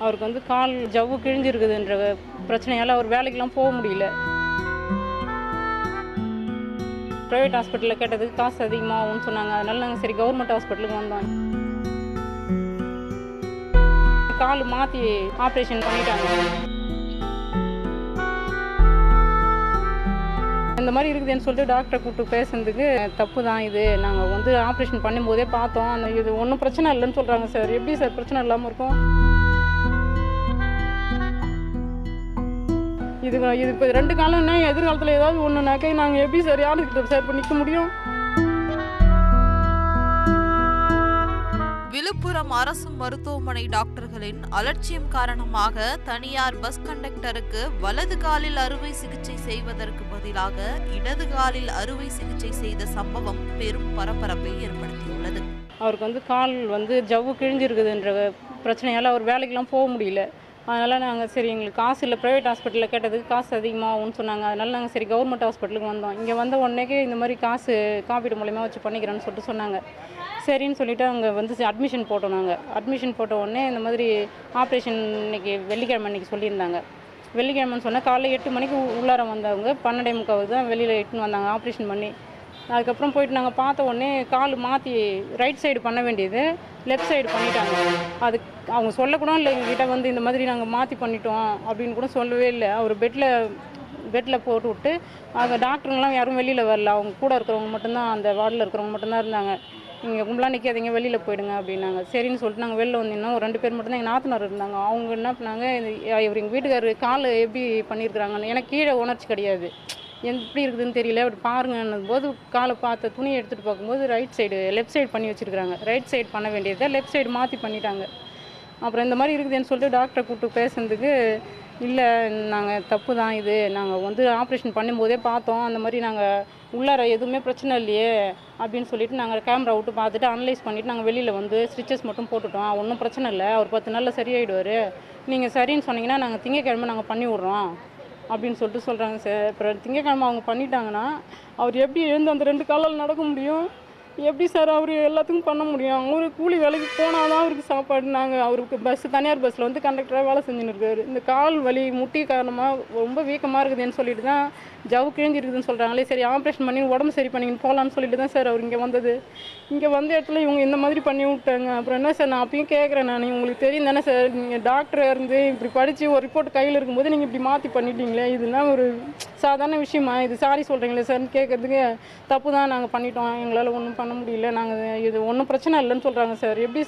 அவருக்கு வந்து கால் ஜவ்வு கிழிஞ்சிருக்குதுன்ற பிரச்சனையால் அவர் வேலைக்கெலாம் போக முடியல. ப்ரைவேட் ஹாஸ்பிட்டலில் கேட்டதுக்கு காசு அதிகமாகும்னு சொன்னாங்க. அதனால நாங்கள் சரி கவர்மெண்ட் ஹாஸ்பிட்டலுக்கு வந்தோம். கால் மாற்றி ஆப்ரேஷன் பண்ணிட்டாங்க. இந்த மாதிரி இருக்குதுன்னு சொல்லிட்டு டாக்டரை கூப்பிட்டு பேசுனதுக்கு தப்பு தான் இது, நாங்கள் வந்து ஆப்ரேஷன் பண்ணும்போதே பார்த்தோம், அந்த இது ஒன்றும் பிரச்சனை இல்லைன்னு சொல்கிறாங்க சார். எப்படி சார் பிரச்சனை இல்லாமல் இருக்கும்? இது இப்போ 2 காலம்னா எதிர்காலத்தில் ஏதாவது ஒன்றுனாக்கா நாங்கள் எப்படி சார் யாருக்கிட்ட சார் இப்போ நிற்க முடியும்? விழுப்புரம் அரசு மருத்துவமனை டாக்டர்களின் அலட்சியம் காரணமாக தனியார் பஸ் கண்டக்டருக்கு வலது காலில் அறுவை சிகிச்சை செய்வதற்கு பதிலாக இடது காலில் அறுவை சிகிச்சை செய்த சம்பவம் பெரும் பரபரப்பை ஏற்படுத்தியுள்ளது. அவருக்கு வந்து கால் வந்து ஜவ்வு கிழிஞ்சிருக்குதுன்ற பிரச்சனையால் அவர் வேலைக்கெலாம் போக முடியல. அதனால் நாங்கள் சரி எங்களுக்கு காசு இல்லை, ப்ரைவேட் ஹாஸ்பிட்டலில் கேட்டதுக்கு காசு அதிகமாகும்னு சொன்னாங்க. அதனால் நாங்கள் சரி கவர்மெண்ட் ஹாஸ்பிட்டலுக்கு வந்தோம். இங்கே வந்த உடனேக்கே இந்த மாதிரி காசு காப்பீடு மூலயமா வச்சு பண்ணிக்கிறேன்னு சொல்லிட்டு சொன்னாங்க. சரின்னு சொல்லிவிட்டு அங்கே வந்து அட்மிஷன் போட்டோம். நாங்கள் அட்மிஷன் போட்ட உடனே இந்த மாதிரி ஆப்ரேஷன் இன்றைக்கி வெள்ளிக்கிழமை அன்றைக்கி சொல்லியிருந்தாங்க. வெள்ளிக்கிழமைன்னு சொன்னால் காலைல 8 மணிக்கு உள்ளார வந்தவங்க 12:45 தான் வெளியில் இட்டுன்னு வந்தாங்க ஆப்ரேஷன் பண்ணி. அதுக்கப்புறம் போயிட்டு நாங்கள் பார்த்த உடனே கால் மாற்றி ரைட் சைடு பண்ண வேண்டியது லெஃப்ட் சைடு பண்ணிட்டாங்க. அது அவங்க சொல்லக்கூட இல்லை எங்ககிட்ட வந்து இந்த மாதிரி நாங்கள் மாற்றி பண்ணிட்டோம் அப்படின்னு கூட சொல்லவே இல்லை. அவர் பெட்டில் போட்டு விட்டு அங்கே டாக்டருங்கெலாம் யாரும் வெளியில் வரல, அவங்க கூட இருக்கிறவங்க மட்டும்தான், அந்த வார்டில் இருக்கிறவங்க மட்டும்தான் இருந்தாங்க. நீங்கள் கும்பலாக நிற்காதீங்க, வெளியில் போயிடுங்க அப்படின்னாங்க. சரின்னு சொல்லிட்டு நாங்கள் வெளில வந்தோம். 2 பேர் மட்டும்தான் எங்கள் நாத்தனார் இருந்தாங்க. அவங்க என்ன பண்ணாங்க, இவர் எங்கள் வீட்டுக்காரர் கால் எப்படி பண்ணியிருக்கிறாங்கன்னு, எனக்கு கீழே உணர்ச்சி கிடையாது, எப்படி இருக்குதுன்னு தெரியல, அப்படி பாருங்கன்னும் போது காலை பார்த்த துணியை எடுத்துகிட்டு பார்க்கும்போது லெஃப்ட் சைடு பண்ணி வச்சுருக்காங்க. ரைட் சைடு பண்ண வேண்டியதை லெஃப்ட் சைடு மாற்றி பண்ணிட்டாங்க. அப்புறம் இந்த மாதிரி இருக்குதுன்னு சொல்லிட்டு டாக்டரை கூப்பிட்டு பேசுனதுக்கு இல்லை நாங்கள் தப்பு தான் இது, நாங்கள் வந்து ஆப்ரேஷன் பண்ணும்போதே பார்த்தோம், அந்த மாதிரி நாங்கள் உள்ளார எதுவுமே பிரச்சனை இல்லையே அப்படின்னு சொல்லிட்டு நாங்கள் கேமரா விட்டு பார்த்துட்டு அனலைஸ் பண்ணிவிட்டு நாங்கள் வெளியில் வந்து ஸ்டிச்சஸ் மட்டும் போட்டுட்டோம், ஒன்றும் பிரச்சனை இல்லை, அவர் 10 நாளில் சரியாயிடுவார், நீங்கள் சரின்னு சொன்னீங்கன்னா நாங்கள் திங்கக்கிழமை நாங்கள் பண்ணி விட்றோம் அப்படின்னு சொல்லிட்டு சொல்கிறாங்க சார். அப்புறம் திங்கக்கிழமை அவங்க பண்ணிட்டாங்கன்னா அவர் எப்படி எழுந்து அந்த 2 காலால் நடக்க முடியும்? எப்படி சார் அவர் எல்லாத்துக்கும் பண்ண முடியும்? அவரு கூலி வேலைக்கு போனால் தான் அவருக்கு சாப்பாடு. நாங்கள் அவருக்கு தனியார் பஸ்ஸில் வந்து கண்டக்டராக வேலை செஞ்சுன்னு இருக்காரு. இந்த கால் வலி முட்டி காரணமாக ரொம்ப வீக்கமாக இருக்குதுன்னு சொல்லிட்டு தான் ஜவ்வு கிழிஞ்சிருக்குதுன்னு சொல்கிறாங்களே, சரி ஆப்ரேஷன் பண்ணி உடம்பு சரி பண்ணின்னு போகலான்னு சொல்லிட்டு தான் சார் அவர் இங்கே வந்தது. இங்கே வந்த இடத்துல இவங்க இந்த மாதிரி பண்ணி விட்டாங்க. அப்புறம் என்ன சார், நான் அப்பயும் கேட்குறேன், நான் உங்களுக்கு தெரியும் தானே சார், நீங்கள் டாக்டராக இருந்து இப்படி படித்து ஒரு ரிப்போர்ட் கையில் இருக்கும்போது நீங்கள் இப்படி மாற்றி பண்ணிட்டீங்களே, இதெல்லாம் ஒரு சாதாரண விஷயமா, இது சாரி சொல்கிறீங்களே சார்னு கேட்குறதுக்கு தப்பு தான், நாங்கள் பண்ணிட்டோம், எங்களால் ஒன்றும் பண்ண முடியல, நாங்கள் இது ஒன்றும் பிரச்சனை இல்லைன்னு சொல்கிறாங்க சார். எப்படி